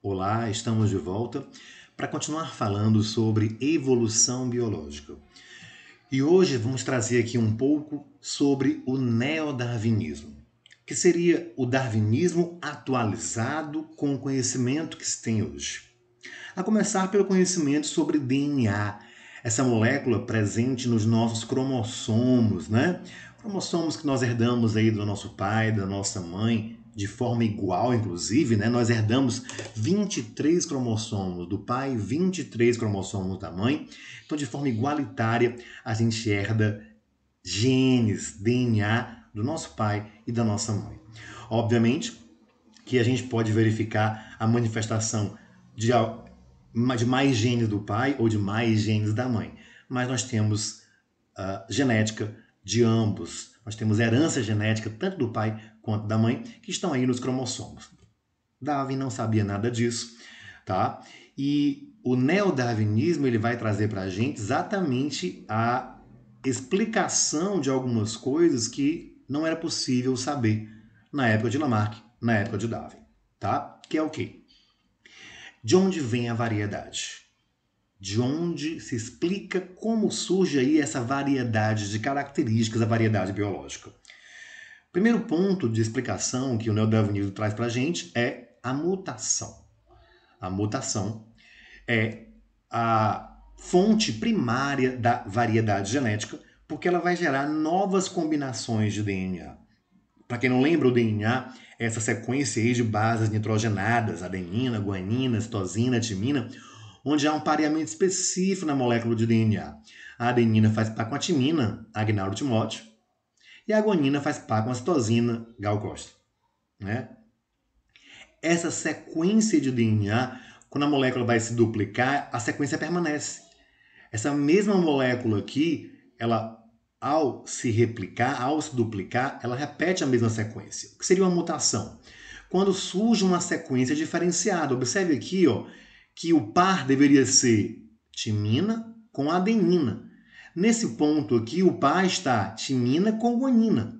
Olá, estamos de volta para continuar falando sobre evolução biológica. E hoje vamos trazer aqui um pouco sobre o neodarwinismo, que seria o darwinismo atualizado com o conhecimento que se tem hoje. A começar pelo conhecimento sobre DNA, essa molécula presente nos nossos cromossomos, né? Cromossomos que nós herdamos aí do nosso pai, da nossa mãe, de forma igual, inclusive, né? Nós herdamos 23 cromossomos do pai, 23 cromossomos da mãe. Então, de forma igualitária, a gente herda genes, DNA do nosso pai e da nossa mãe. Obviamente que a gente pode verificar a manifestação de mais genes do pai ou de mais genes da mãe. Mas nós temos genética de ambos. Nós temos herança genética tanto do pai quanto da mãe, que estão aí nos cromossomos. Darwin não sabia nada disso, tá? E o neodarwinismo ele vai trazer para a gente exatamente a explicação de algumas coisas que não era possível saber na época de Lamarck, na época de Darwin, tá? Que é o quê? De onde vem a variedade? De onde se explica como surge aí essa variedade de características, a variedade biológica. Primeiro ponto de explicação que o neodarwinismo traz para a gente é a mutação. A mutação é a fonte primária da variedade genética, porque ela vai gerar novas combinações de DNA. Para quem não lembra, o DNA é essa sequência aí de bases nitrogenadas, adenina, guanina, citosina, timina, onde há um pareamento específico na molécula de DNA. A adenina faz par com a timina, Agnaldo Timóteo, e a guanina faz par com a citosina, Gal Costa. Né? Essa sequência de DNA, quando a molécula vai se duplicar, a sequência permanece. Essa mesma molécula aqui, ela, ao se replicar, ao se duplicar, ela repete a mesma sequência. O que seria uma mutação? Quando surge uma sequência diferenciada. Observe aqui, ó, que o par deveria ser timina com adenina. Nesse ponto aqui, o par está timina com guanina.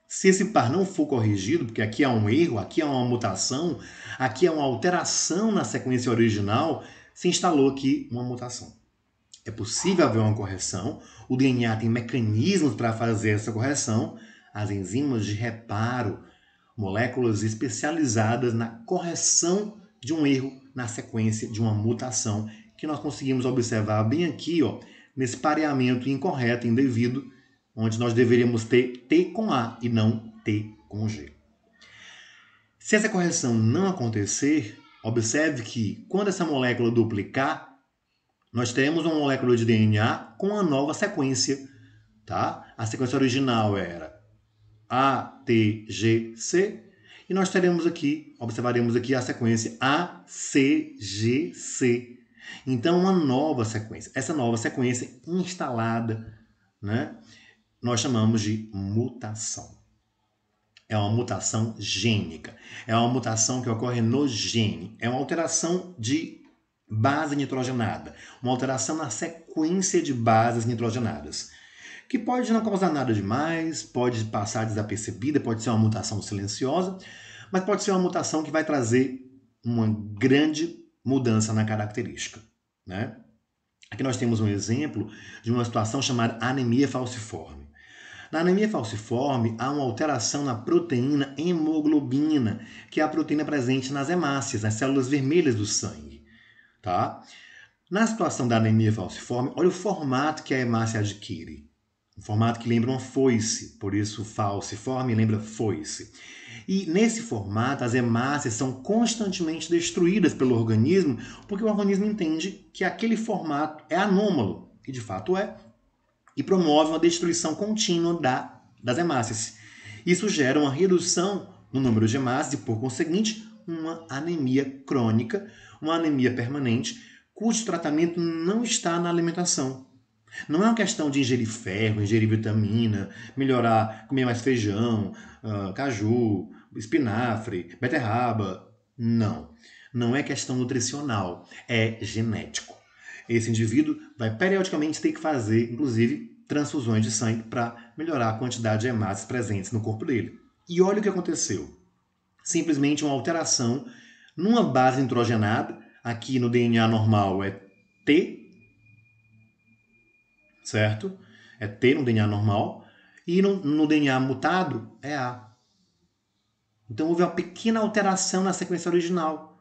Se esse par não for corrigido, porque aqui há um erro, aqui há uma mutação, aqui há uma alteração na sequência original, se instalou aqui uma mutação. É possível haver uma correção, o DNA tem mecanismos para fazer essa correção, as enzimas de reparo, moléculas especializadas na correção de um erro na sequência de uma mutação, que nós conseguimos observar bem aqui, ó, nesse pareamento incorreto, indevido, onde nós deveríamos ter T com A e não T com G. Se essa correção não acontecer, observe que quando essa molécula duplicar, nós teremos uma molécula de DNA com uma nova sequência. Tá? A sequência original era ATGC e nós teremos aqui, observaremos aqui a sequência ACGC. Então, uma nova sequência. Essa nova sequência instalada, né, nós chamamos de mutação. É uma mutação gênica. É uma mutação que ocorre no gene. É uma alteração de base nitrogenada. Uma alteração na sequência de bases nitrogenadas. Que pode não causar nada demais, pode passar desapercebida, pode ser uma mutação silenciosa, mas pode ser uma mutação que vai trazer uma grande mudança na característica. Né? Aqui nós temos um exemplo de uma situação chamada anemia falciforme. Na anemia falciforme, há uma alteração na proteína hemoglobina, que é a proteína presente nas hemácias, nas células vermelhas do sangue. Tá? Na situação da anemia falciforme, olha o formato que a hemácia adquire. Um formato que lembra uma foice, por isso falciforme lembra foice. E nesse formato, as hemácias são constantemente destruídas pelo organismo, porque o organismo entende que aquele formato é anômalo, e de fato é, e promove uma destruição contínua das hemácias. Isso gera uma redução no número de hemácias e, por conseguinte, uma anemia crônica, uma anemia permanente, cujo tratamento não está na alimentação. Não é uma questão de ingerir ferro, ingerir vitamina, melhorar, comer mais feijão, caju, espinafre, beterraba. Não. Não é questão nutricional, é genético. Esse indivíduo vai periodicamente ter que fazer, inclusive, transfusões de sangue para melhorar a quantidade de hemácias presentes no corpo dele. E olha o que aconteceu. Simplesmente uma alteração Numa base nitrogenada, aqui no DNA normal é T, certo? É T no DNA normal. E no DNA mutado é A. Então houve uma pequena alteração na sequência original.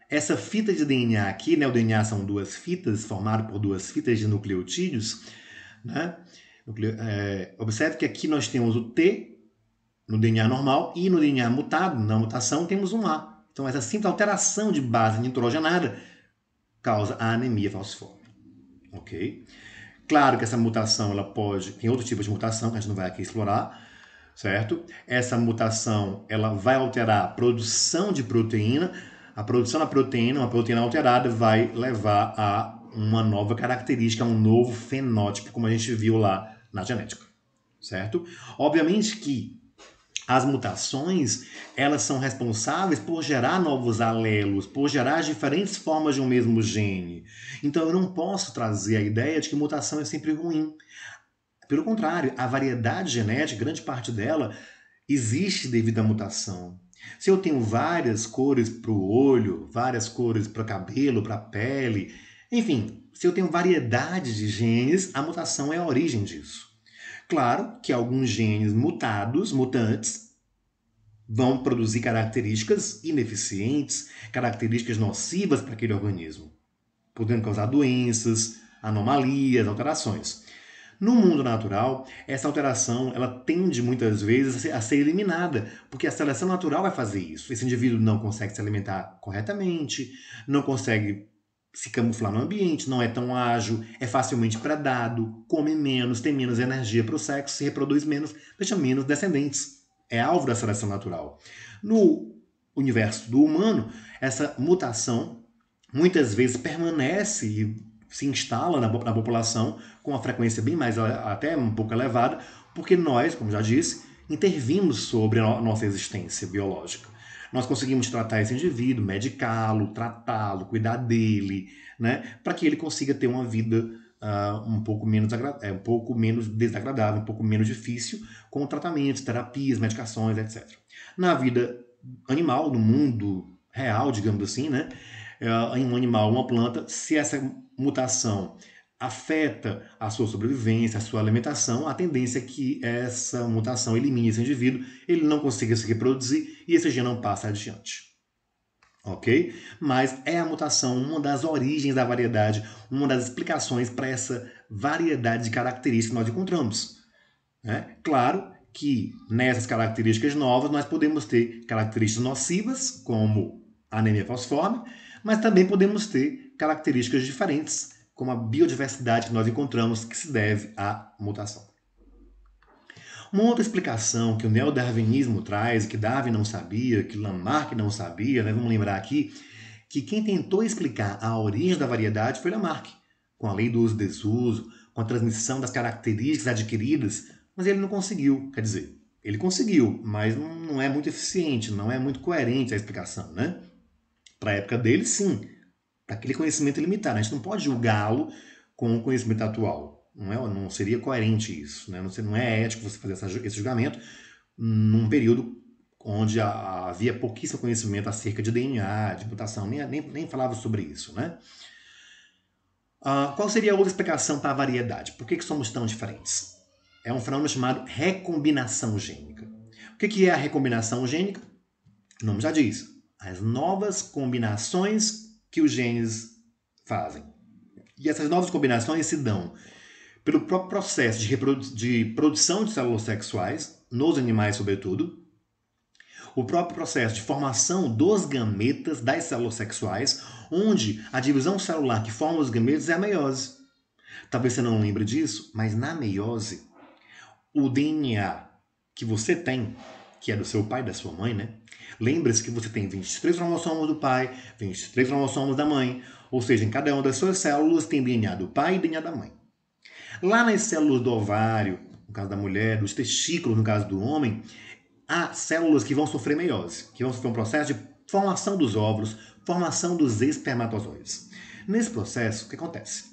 Essa fita de DNA aqui, né, o DNA são duas fitas, formado por duas fitas de nucleotídeos, né? Observe que aqui nós temos o T no DNA normal e no DNA mutado, na mutação, temos um A. Então essa simples alteração de base nitrogenada causa a anemia falciforme. Ok? Claro que essa mutação ela tem outros tipos de mutação que a gente não vai aqui explorar, certo? Essa mutação ela vai alterar a produção de proteína. A produção da proteína, uma proteína alterada, vai levar a uma nova característica, a um novo fenótipo, como a gente viu lá na genética, certo? Obviamente que as mutações, elas são responsáveis por gerar novos alelos, por gerar diferentes formas de um mesmo gene. Então eu não posso trazer a ideia de que mutação é sempre ruim. Pelo contrário, a variedade genética, grande parte dela, existe devido à mutação. Se eu tenho várias cores para o olho, várias cores para o cabelo, para a pele, enfim, se eu tenho variedade de genes, a mutação é a origem disso. Claro que alguns genes mutantes, vão produzir características ineficientes, características nocivas para aquele organismo, podendo causar doenças, anomalias, alterações. No mundo natural, essa alteração ela tende muitas vezes a ser eliminada, porque a seleção natural vai fazer isso. Esse indivíduo não consegue se alimentar corretamente, não consegue se camuflar no ambiente, não é tão ágil, é facilmente predado, come menos, tem menos energia para o sexo, se reproduz menos, deixa menos descendentes. É alvo da seleção natural. No universo do humano, essa mutação muitas vezes permanece e se instala na população com uma frequência bem mais, até um pouco elevada, porque nós, como já disse, intervimos sobre a nossa existência biológica. Nós conseguimos tratar esse indivíduo, medicá-lo, tratá-lo, cuidar dele, né, para que ele consiga ter uma vida um pouco menos desagradável, um pouco menos difícil, com tratamentos, terapias, medicações, etc. Na vida animal, no mundo real, digamos assim, né, em um animal, uma planta, se essa mutação afeta a sua sobrevivência, a sua alimentação, a tendência é que essa mutação elimine esse indivíduo, ele não consiga se reproduzir e esse gene não passa adiante. Ok? Mas é a mutação uma das origens da variedade, uma das explicações para essa variedade de características que nós encontramos. Né? Claro que nessas características novas nós podemos ter características nocivas, como a anemia falciforme, mas também podemos ter características diferentes, como a biodiversidade que nós encontramos que se deve à mutação. Uma outra explicação que o neodarwinismo traz, que Darwin não sabia, que Lamarck não sabia, né? Vamos lembrar aqui, que quem tentou explicar a origem da variedade foi Lamarck, com a lei do uso-desuso, com a transmissão das características adquiridas, mas ele não conseguiu, quer dizer, ele conseguiu, mas não é muito eficiente, não é muito coerente a explicação, né? Para a época dele, sim, para aquele conhecimento limitado, a gente não pode julgá-lo com o conhecimento atual. Não seria coerente isso. Né? Não é ético você fazer esse julgamento num período onde havia pouquíssimo conhecimento acerca de DNA, de mutação, nem falava sobre isso. Né? Qual seria a outra explicação para a variedade? Por que somos tão diferentes? É um fenômeno chamado recombinação gênica. O que é a recombinação gênica? O nome já diz. As novas combinações que os genes fazem. E essas novas combinações se dão pelo próprio processo de produção de células sexuais, nos animais sobretudo, o próprio processo de formação dos gametas das células sexuais, onde a divisão celular que forma os gametas é a meiose. Talvez você não lembre disso, mas na meiose, o DNA que você tem, que é do seu pai e da sua mãe, né? Lembre-se que você tem 23 cromossomos do pai, 23 cromossomos da mãe, ou seja, em cada uma das suas células tem DNA do pai e DNA da mãe. Lá nas células do ovário, no caso da mulher, dos testículos, no caso do homem, há células que vão sofrer meiose, que vão sofrer um processo de formação dos óvulos, formação dos espermatozoides. Nesse processo, o que acontece?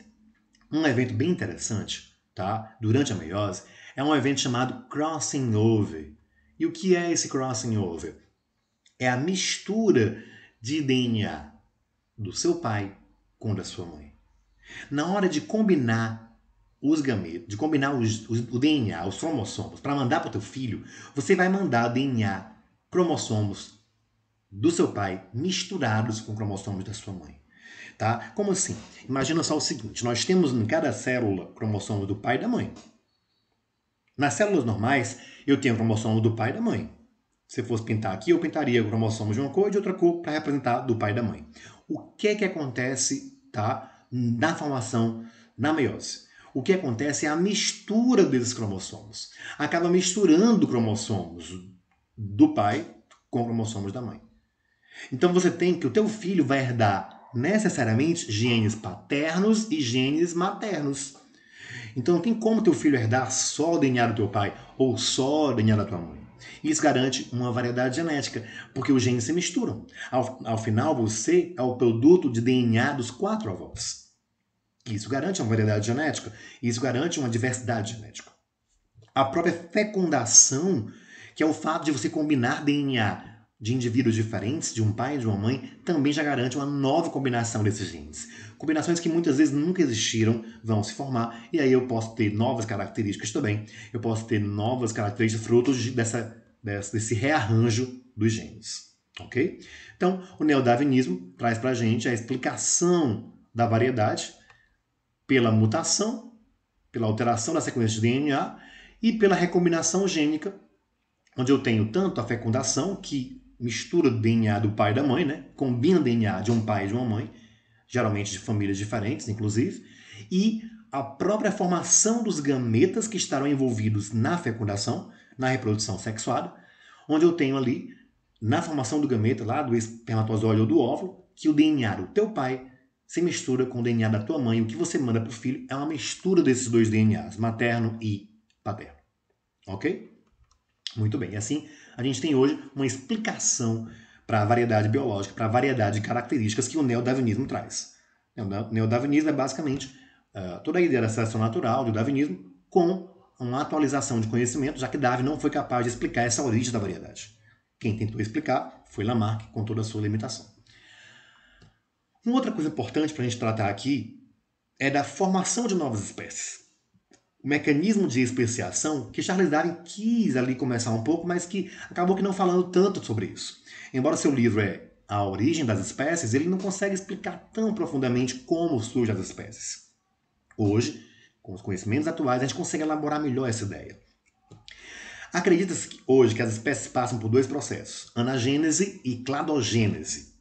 Um evento bem interessante, tá? Durante a meiose, é um evento chamado crossing over. E o que é esse crossing over? É a mistura de DNA do seu pai com o da sua mãe. Na hora de combinar os gametos, de combinar o DNA, os cromossomos, para mandar para o teu filho, você vai mandar DNA, cromossomos do seu pai misturados com cromossomos da sua mãe. Tá? Como assim? Imagina só o seguinte, nós temos em cada célula cromossomo do pai e da mãe. Nas células normais, eu tenho o cromossomo do pai e da mãe. Se eu fosse pintar aqui, eu pintaria o cromossomo de uma cor e de outra cor para representar do pai e da mãe. O que é que acontece, tá, na formação, na meiose? O que acontece é a mistura desses cromossomos. Acaba misturando cromossomos do pai com cromossomos da mãe. Então você tem que o teu filho vai herdar necessariamente genes paternos e genes maternos. Então não tem como teu filho herdar só o DNA do teu pai ou só o DNA da tua mãe. Isso garante uma variedade genética, porque os genes se misturam. Ao final, você é o produto de DNA dos 4 avós. Isso garante uma variedade genética, isso garante uma diversidade genética. A própria fecundação, que é o fato de você combinar DNA de indivíduos diferentes, de um pai e de uma mãe, também já garante uma nova combinação desses genes. Combinações que muitas vezes nunca existiram vão se formar, e aí eu posso ter novas características também. Eu posso ter novas características frutos desse rearranjo dos genes. Ok? Então, o neodarwinismo traz para a gente a explicação da variedade pela mutação, pela alteração da sequência de DNA e pela recombinação gênica, onde eu tenho tanto a fecundação, que mistura o DNA do pai e da mãe, né? Combina o DNA de um pai e de uma mãe, geralmente de famílias diferentes, inclusive, e a própria formação dos gametas que estarão envolvidos na fecundação, na reprodução sexuada, onde eu tenho ali, na formação do gameta, lá do espermatozoide ou do óvulo, que o DNA do teu pai se mistura com o DNA da tua mãe. O que você manda para o filho é uma mistura desses dois DNAs, materno e paterno. Ok? Muito bem. E assim, a gente tem hoje uma explicação para a variedade biológica, para a variedade de características que o neodarwinismo traz. O neodarwinismo é basicamente toda a ideia da seleção natural, do darwinismo, com uma atualização de conhecimento, já que Darwin não foi capaz de explicar essa origem da variedade. Quem tentou explicar foi Lamarck, com toda a sua limitação. Uma outra coisa importante para a gente tratar aqui é da formação de novas espécies. O mecanismo de especiação, que Charles Darwin quis ali começar um pouco, mas que acabou que não falando tanto sobre isso. Embora seu livro é A Origem das Espécies, ele não consegue explicar tão profundamente como surgem as espécies. Hoje, com os conhecimentos atuais, a gente consegue elaborar melhor essa ideia. Acredita-se hoje que as espécies passam por 2 processos, anagênese e cladogênese.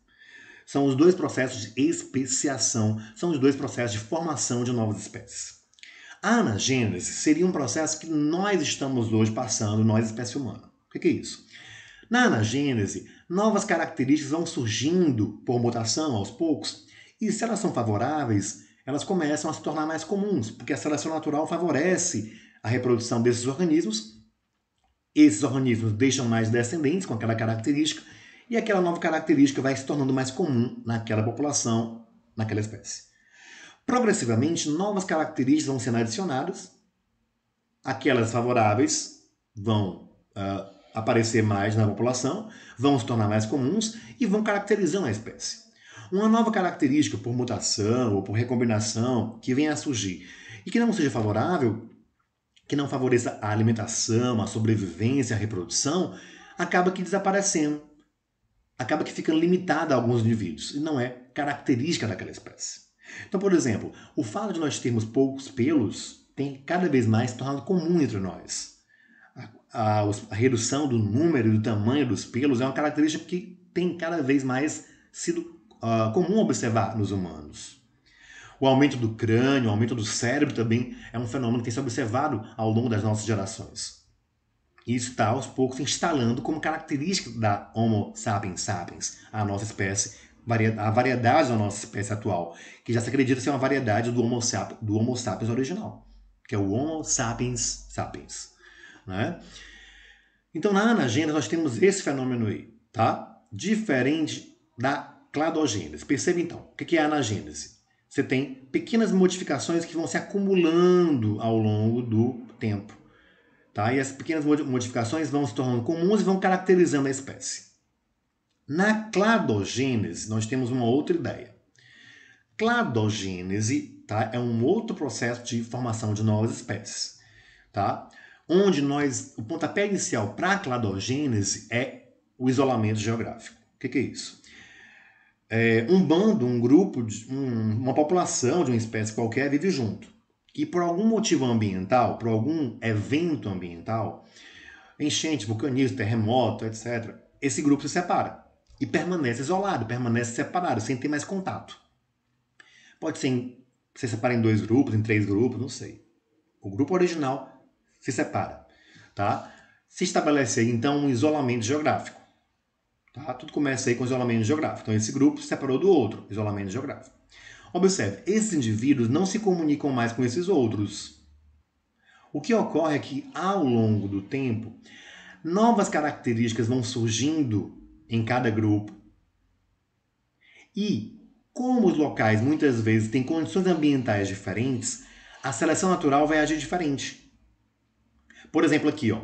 São os 2 processos de especiação, são os 2 processos de formação de novas espécies. A anagênese seria um processo que nós estamos hoje passando, nós, espécie humana. O que é isso? Na anagênese, novas características vão surgindo por mutação aos poucos, e se elas são favoráveis, elas começam a se tornar mais comuns, porque a seleção natural favorece a reprodução desses organismos. Esses organismos deixam mais descendentes com aquela característica, e aquela nova característica vai se tornando mais comum naquela população, naquela espécie. Progressivamente, novas características vão sendo adicionadas, aquelas favoráveis vão aparecer mais na população, vão se tornar mais comuns e vão caracterizando a espécie. Uma nova característica por mutação ou por recombinação que venha a surgir e que não seja favorável, que não favoreça a alimentação, a sobrevivência, a reprodução, acaba que desaparecendo, acaba que ficando limitada a alguns indivíduos e não é característica daquela espécie. Então, por exemplo, o fato de nós termos poucos pelos tem cada vez mais se tornado comum entre nós. A redução do número e do tamanho dos pelos é uma característica que tem cada vez mais sido comum observar nos humanos. O aumento do crânio, o aumento do cérebro também é um fenômeno que tem sido observado ao longo das nossas gerações. Isso está aos poucos instalando como característica da Homo sapiens sapiens, a nossa espécie, a variedade da nossa espécie atual, que já se acredita ser uma variedade do Homo sapiens original, que é o Homo sapiens sapiens. Né? Então, na anagênese, nós temos esse fenômeno aí, tá? Diferente da cladogênese. Perceba, então, o que é a anagênese? Você tem pequenas modificações que vão se acumulando ao longo do tempo. Tá? E essas pequenas modificações vão se tornando comuns e vão caracterizando a espécie. Na cladogênese, nós temos uma outra ideia. Cladogênese, tá, é um outro processo de formação de novas espécies, tá? Onde o pontapé inicial para a cladogênese é o isolamento geográfico. O que é isso? Um bando, um grupo, uma população de uma espécie qualquer vive junto. E por algum motivo ambiental, por algum evento ambiental, enchente, vulcanismo, terremoto, etc., esse grupo se separa e permanece isolado, permanece separado, sem ter mais contato. Pode ser se separa em 2 grupos, em 3 grupos, não sei. O grupo original se separa, tá? Se estabelece aí, então, um isolamento geográfico. Tá? Tudo começa aí com isolamento geográfico. Então, esse grupo se separou do outro, isolamento geográfico. Observe, esses indivíduos não se comunicam mais com esses outros. O que ocorre é que, ao longo do tempo, novas características vão surgindo em cada grupo. E, como os locais muitas vezes têm condições ambientais diferentes, a seleção natural vai agir diferente. Por exemplo, aqui, ó,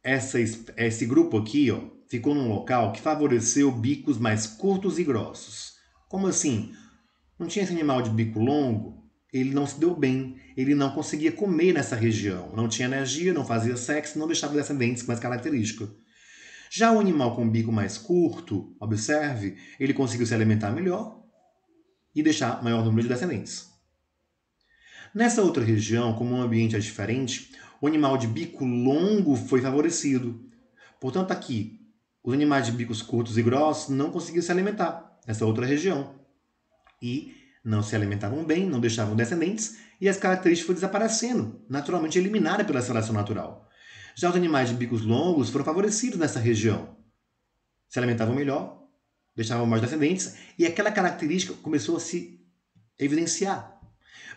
esse grupo aqui, ó, ficou num local que favoreceu bicos mais curtos e grossos. Como assim? Não tinha esse animal de bico longo? Ele não se deu bem, ele não conseguia comer nessa região, não tinha energia, não fazia sexo, não deixava descendentes com essa característica. Já o animal com bico mais curto, observe, ele conseguiu se alimentar melhor e deixar maior número de descendentes. Nessa outra região, como o ambiente é diferente, o animal de bico longo foi favorecido. Portanto, aqui, os animais de bicos curtos e grossos não conseguiam se alimentar nessa outra região. E não se alimentavam bem, não deixavam descendentes, e as características foram desaparecendo, naturalmente eliminadas pela seleção natural. Já os animais de bicos longos foram favorecidos nessa região. Se alimentavam melhor, deixavam mais descendentes, e aquela característica começou a se evidenciar.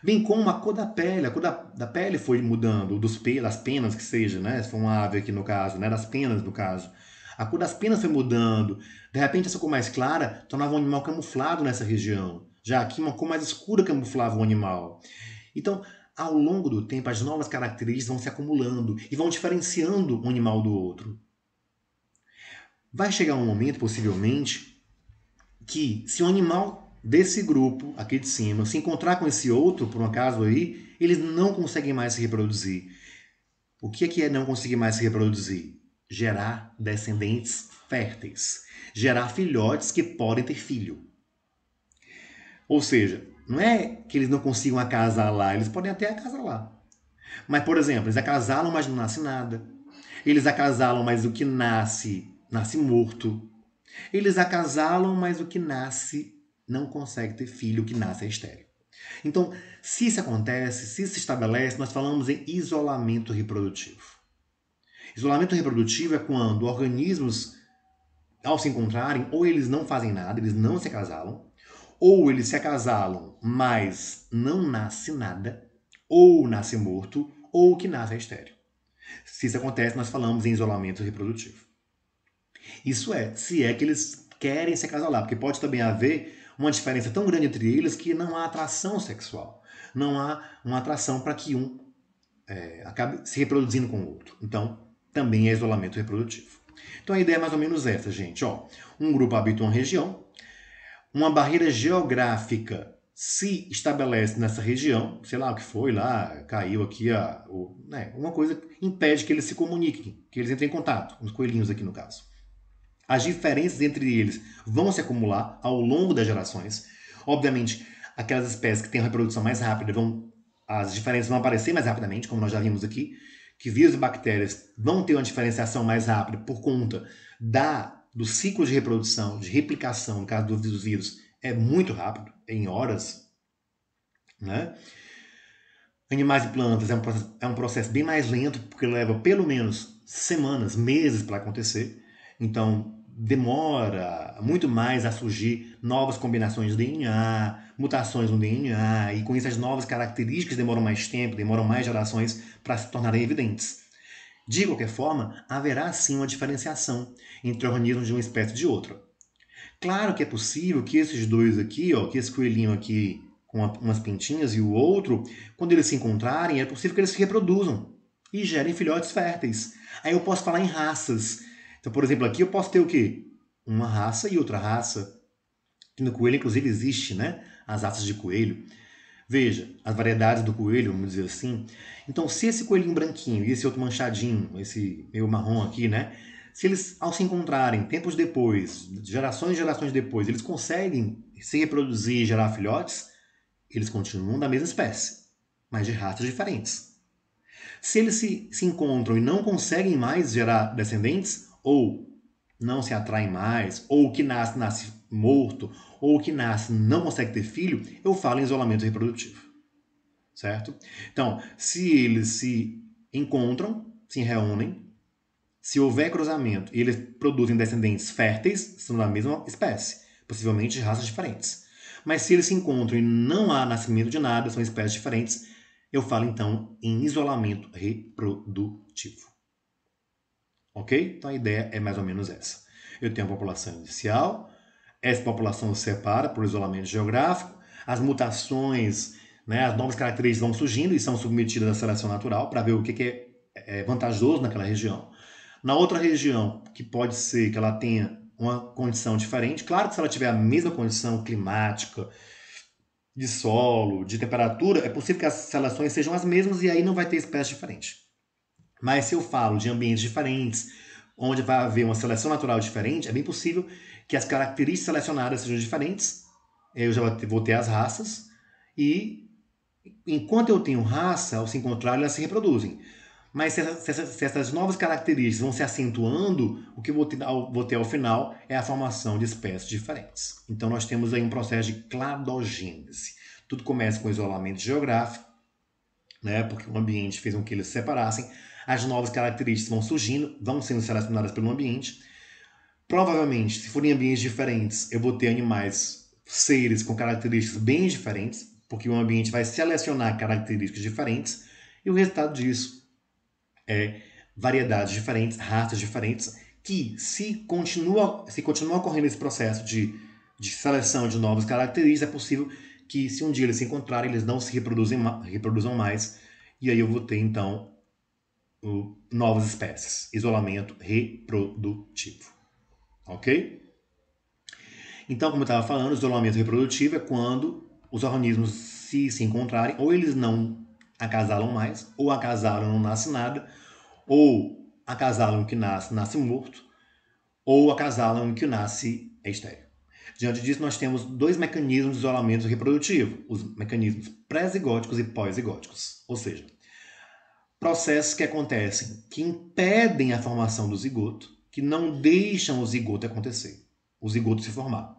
Bem como a cor da pele. A cor da pele foi mudando, das penas que seja, né? Se for uma ave aqui no caso, né? Das penas no caso. A cor das penas foi mudando. De repente essa cor mais clara tornava um animal camuflado nessa região. Já aqui uma cor mais escura camuflava o animal. Então, ao longo do tempo, as novas características vão se acumulando e vão diferenciando um animal do outro. Vai chegar um momento, possivelmente, que se um animal desse grupo aqui de cima se encontrar com esse outro, por um acaso aí, eles não conseguem mais se reproduzir. O que é não conseguir mais se reproduzir? Gerar descendentes férteis. Gerar filhotes que podem ter filho. Ou seja, não é que eles não consigam acasalar, eles podem até acasalar. Mas, por exemplo, eles acasalam, mas não nasce nada. Eles acasalam, mas o que nasce, nasce morto. Eles acasalam, mas o que nasce não consegue ter filho, o que nasce é estéril. Então, se isso acontece, se isso se estabelece, nós falamos em isolamento reprodutivo. Isolamento reprodutivo é quando organismos, ao se encontrarem, ou eles não fazem nada, eles não se acasalam, ou eles se acasalam, mas não nasce nada, ou nasce morto, ou o que nasce é estéril. Se isso acontece, nós falamos em isolamento reprodutivo. Isso é, se é que eles querem se acasalar, porque pode também haver uma diferença tão grande entre eles que não há atração sexual. Não há uma atração para que um acabe se reproduzindo com o outro. Então, também é isolamento reprodutivo. Então, a ideia é mais ou menos essa, gente. Ó, um grupo habita uma região, uma barreira geográfica se estabelece nessa região, sei lá o que foi lá, caiu aqui, uma coisa impede que eles se comuniquem, que eles entrem em contato, os coelhinhos aqui no caso. As diferenças entre eles vão se acumular ao longo das gerações. Obviamente, aquelas espécies que têm uma reprodução mais rápida, as diferenças vão aparecer mais rapidamente, como nós já vimos aqui, que vírus e bactérias vão ter uma diferenciação mais rápida por conta do ciclo de reprodução, de replicação, no caso dos vírus, é muito rápido, em horas. Né? Animais e plantas é um processo bem mais lento, porque leva pelo menos semanas, meses para acontecer. Então, demora muito mais a surgir novas combinações de DNA, mutações no DNA, e com isso as novas características demoram mais tempo, demoram mais gerações para se tornarem evidentes. De qualquer forma, haverá sim uma diferenciação entre organismos de uma espécie e de outra. Claro que é possível que esses dois aqui, ó, que esse coelhinho aqui com umas pintinhas e o outro, quando eles se encontrarem, é possível que eles se reproduzam e gerem filhotes férteis. Aí eu posso falar em raças. Então, por exemplo, aqui eu posso ter o quê? uma raça e outra raça, que no coelho inclusive existe, né? As raças de coelho. Veja, as variedades do coelho, vamos dizer assim. Então, se esse coelhinho branquinho e esse outro manchadinho, esse meio marrom aqui, né? Se eles, ao se encontrarem tempos depois, gerações e gerações depois, eles conseguem se reproduzir e gerar filhotes, eles continuam da mesma espécie, mas de raças diferentes. Se eles se encontram e não conseguem mais gerar descendentes, ou não se atraem mais, ou o que nasce, nasce morto, ou o que nasce não consegue ter filho, eu falo em isolamento reprodutivo. Certo? Então, se eles se encontram, se reúnem, se houver cruzamento e eles produzem descendentes férteis, são da mesma espécie, possivelmente de raças diferentes. Mas se eles se encontram e não há nascimento de nada, são espécies diferentes, eu falo então em isolamento reprodutivo. Ok? Então a ideia é mais ou menos essa. Eu tenho a população inicial, essa população se separa por isolamento geográfico, as mutações, né, as novas características vão surgindo e são submetidas à seleção natural para ver o que é vantajoso naquela região. Na outra região, que pode ser que ela tenha uma condição diferente, claro que se ela tiver a mesma condição climática, de solo, de temperatura, é possível que as seleções sejam as mesmas e aí não vai ter espécie diferente. Mas se eu falo de ambientes diferentes, onde vai haver uma seleção natural diferente, é bem possível que as características selecionadas sejam diferentes. Eu já vou ter as raças e enquanto eu tenho raça, ao se encontrar, elas se reproduzem. Mas se essas novas características vão se acentuando, o que eu vou ter ao final é a formação de espécies diferentes. Então nós temos aí um processo de cladogênese. Tudo começa com isolamento geográfico, né, porque o ambiente fez com que eles se separassem. As novas características vão surgindo, vão sendo selecionadas pelo ambiente. Provavelmente, se forem ambientes diferentes, eu vou ter animais, seres com características bem diferentes, porque o ambiente vai selecionar características diferentes, e o resultado disso é variedades diferentes, raças diferentes, que se continua ocorrendo esse processo de seleção de novas características, é possível que se um dia eles se encontrarem, eles não se reproduzam mais, e aí eu vou ter então novas espécies. Isolamento reprodutivo. Ok? Então, como eu estava falando, o isolamento reprodutivo é quando os organismos se encontrarem, ou eles não acasalam mais, ou acasalam e não nasce nada, ou acasalam que nasce, nasce morto, ou acasalam que nasce é estéril. Diante disso, nós temos dois mecanismos de isolamento reprodutivo, os mecanismos pré-zigóticos e pós-zigóticos, ou seja, processos que acontecem que impedem a formação do zigoto, que não deixam o zigoto acontecer, o zigoto se formar.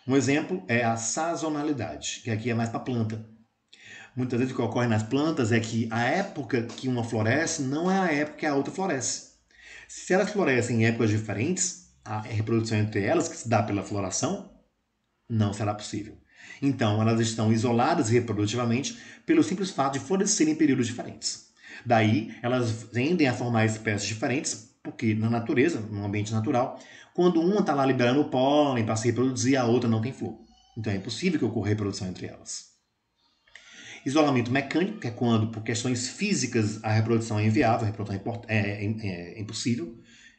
Um exemplo é a sazonalidade, que aqui é mais para planta. Muitas vezes o que ocorre nas plantas é que a época que uma floresce não é a época que a outra floresce. Se elas florescem em épocas diferentes, a reprodução entre elas, que se dá pela floração, não será possível. Então, elas estão isoladas reprodutivamente pelo simples fato de florescerem em períodos diferentes. Daí, elas tendem a formar espécies diferentes, porque na natureza, no ambiente natural, quando uma está lá liberando o pólen para se reproduzir, a outra não tem flor. Então é impossível que ocorra reprodução entre elas. Isolamento mecânico, que é quando, por questões físicas, a reprodução é inviável, a reprodução é impossível.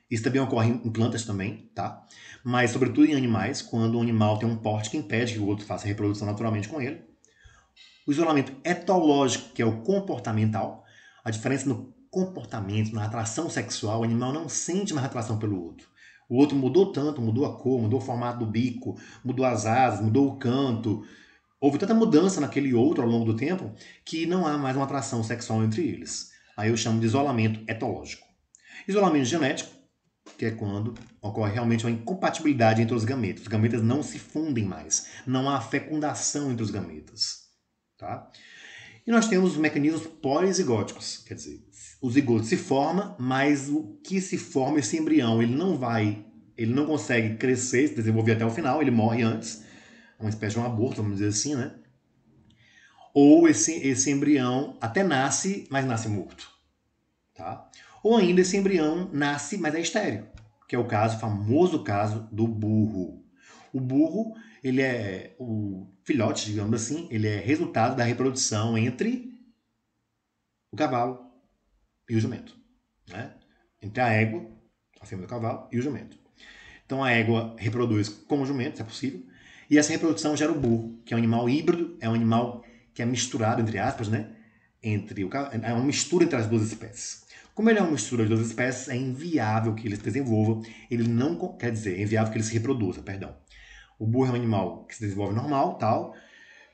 Isso também ocorre em plantas também, tá? Mas, sobretudo em animais, quando o animal tem um porte que impede que o outro faça a reprodução naturalmente com ele. O isolamento etológico, que é o comportamental. A diferença no comportamento, na atração sexual, o animal não sente mais atração pelo outro. O outro mudou tanto, mudou a cor, mudou o formato do bico, mudou as asas, mudou o canto. Houve tanta mudança naquele outro ao longo do tempo que não há mais uma atração sexual entre eles. Aí eu chamo de isolamento etológico. Isolamento genético, que é quando ocorre realmente uma incompatibilidade entre os gametas. Os gametas não se fundem mais. Não há fecundação entre os gametas. Tá? E nós temos os mecanismos polizigóticos. Quer dizer, o zigoto se forma, mas o que se forma, esse embrião, ele não consegue crescer, se desenvolver até o final, ele morre antes. Uma espécie de um aborto, vamos dizer assim, né? Ou esse embrião até nasce, mas nasce morto. Tá? Ou ainda esse embrião nasce, mas é estéril, que é o famoso caso do burro. O burro, ele é o filhote, digamos assim, ele é resultado da reprodução entre o cavalo e o jumento. Né? Entre a égua, a fêmea do cavalo, e o jumento. Então a égua reproduz como jumento, se é possível, e essa reprodução gera o burro, que é um animal híbrido, é um animal que é misturado, entre aspas, né? É uma mistura entre as duas espécies. Como ele é uma mistura de duas espécies, é inviável que ele se desenvolva, ele não, quer dizer, é inviável que ele se reproduza, perdão. O burro é um animal que se desenvolve normal, tal,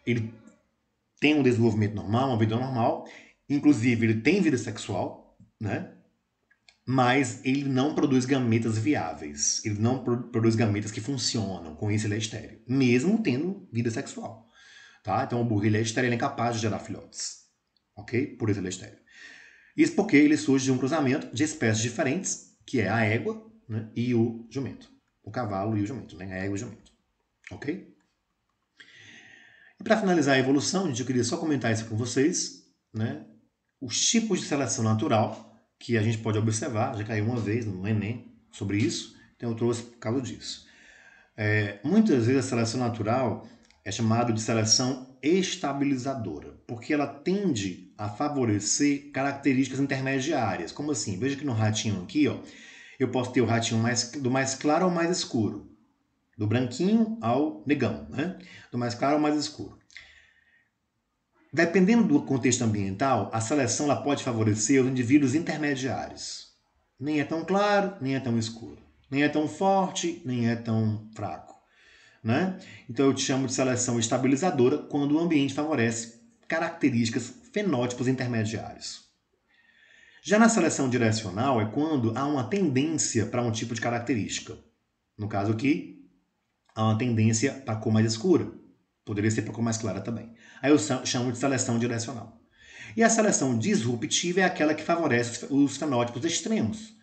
ele tem um desenvolvimento normal, uma vida normal, inclusive ele tem vida sexual, né? Mas ele não produz gametas viáveis. Ele não produz gametas que funcionam. Com isso ele é estéril. Mesmo tendo vida sexual. Tá? Então o burro ele é estéril, ele é incapaz de gerar filhotes. Ok? Por isso ele é estéril. Isso porque ele surge de um cruzamento de espécies diferentes, que é a égua, né, e o jumento. O cavalo e o jumento, né? A égua e o jumento. Ok? E para finalizar a evolução, eu queria só comentar isso com vocês, né? Os tipos de seleção natural que a gente pode observar, já caiu uma vez no Enem sobre isso, então eu trouxe por causa disso. Muitas vezes a seleção natural é chamada de seleção estabilizadora, porque ela tende a favorecer características intermediárias. Como assim? Veja que no ratinho aqui, ó, eu posso ter o ratinho do mais claro ao mais escuro, do branquinho ao negão, né? Do mais claro ao mais escuro. Dependendo do contexto ambiental, a seleção ela pode favorecer os indivíduos intermediários. Nem é tão claro, nem é tão escuro. Nem é tão forte, nem é tão fraco. Né? Então eu te chamo de seleção estabilizadora quando o ambiente favorece características, fenótipos intermediários. Já na seleção direcional é quando há uma tendência para um tipo de característica. No caso aqui, há uma tendência para a cor mais escura. Poderia ser para a cor mais clara também. Aí eu chamo de seleção direcional. E a seleção disruptiva é aquela que favorece os fenótipos extremos.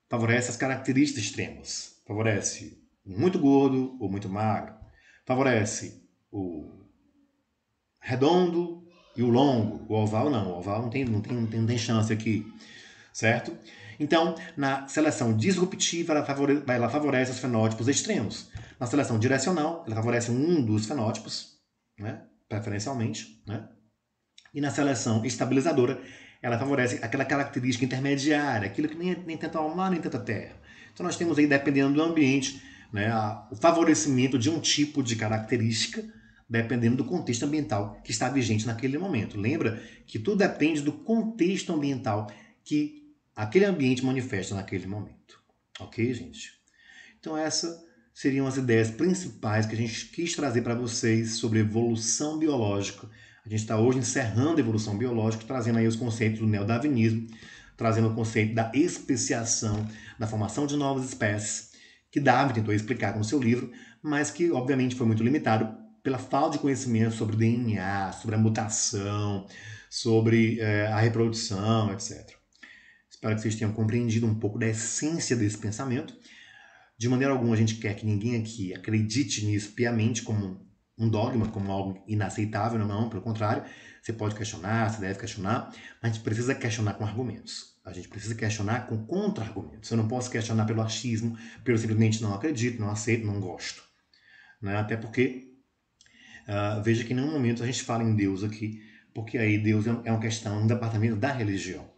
Favorece as características extremas. Favorece o muito gordo ou muito magro. Favorece o redondo e o longo. O oval não. O oval não tem chance aqui. Certo? Então, na seleção disruptiva, ela favorece os fenótipos extremos. Na seleção direcional, ela favorece um dos fenótipos, né? Preferencialmente. Né? E na seleção estabilizadora, ela favorece aquela característica intermediária, aquilo que nem tanto ao mar, nem tanta terra. Então nós temos aí, dependendo do ambiente, né, o favorecimento de um tipo de característica, dependendo do contexto ambiental que está vigente naquele momento. Lembra que tudo depende do contexto ambiental que aquele ambiente manifesta naquele momento. Ok, gente? Então essas seriam as ideias principais que a gente quis trazer para vocês sobre evolução biológica. A gente está hoje encerrando a evolução biológica, trazendo aí os conceitos do neodarwinismo, trazendo o conceito da especiação, da formação de novas espécies, que Darwin tentou explicar no seu livro, mas que obviamente foi muito limitado pela falta de conhecimento sobre DNA, sobre a mutação, sobre a reprodução, etc. Espero que vocês tenham compreendido um pouco da essência desse pensamento. De maneira alguma a gente quer que ninguém aqui acredite nisso piamente como um dogma, como algo inaceitável, não, pelo contrário. Você pode questionar, você deve questionar, mas a gente precisa questionar com argumentos. A gente precisa questionar com contra-argumentos. Eu não posso questionar pelo achismo, pelo simplesmente não acredito, não aceito, não gosto. Né? Até porque, veja que em nenhum momento a gente fala em Deus aqui, porque aí Deus é uma questão, um departamento da religião.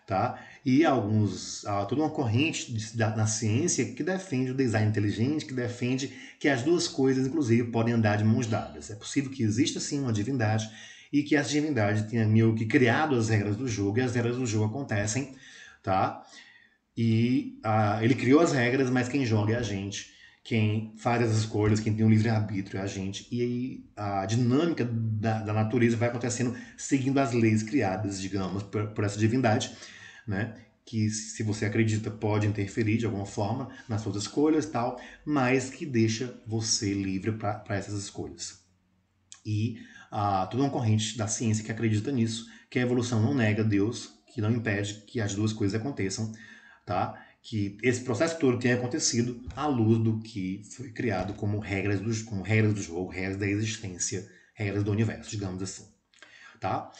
Tá? E há toda uma corrente na ciência que defende o design inteligente, que defende que as duas coisas, inclusive, podem andar de mãos dadas. É possível que exista, sim, uma divindade e que essa divindade tenha meio que criado as regras do jogo, e as regras do jogo acontecem, tá? E ele criou as regras, mas quem joga é a gente. Quem faz as escolhas, quem tem o livre-arbítrio é a gente. E aí a dinâmica da natureza vai acontecendo seguindo as leis criadas, digamos, por essa divindade, né? Que se você acredita pode interferir de alguma forma nas suas escolhas tal, mas que deixa você livre para essas escolhas. E toda uma corrente da ciência que acredita nisso, que a evolução não nega Deus, que não impede que as duas coisas aconteçam, tá? Que esse processo todo tenha acontecido à luz do que foi criado como regras do jogo, regras da existência, regras do universo, digamos assim. Tá?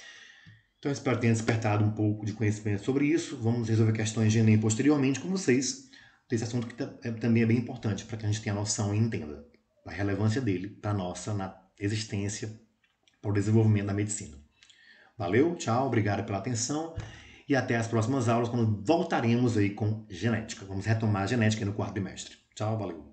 Então eu espero que tenha despertado um pouco de conhecimento sobre isso. Vamos resolver questões de Enem posteriormente com vocês, desse assunto que também é bem importante para que a gente tenha noção e entenda a relevância dele para a nossa existência, para o desenvolvimento da medicina. Valeu, tchau, obrigado pela atenção e até as próximas aulas, quando voltaremos aí com genética. Vamos retomar a genética no quarto bimestre. Tchau, valeu!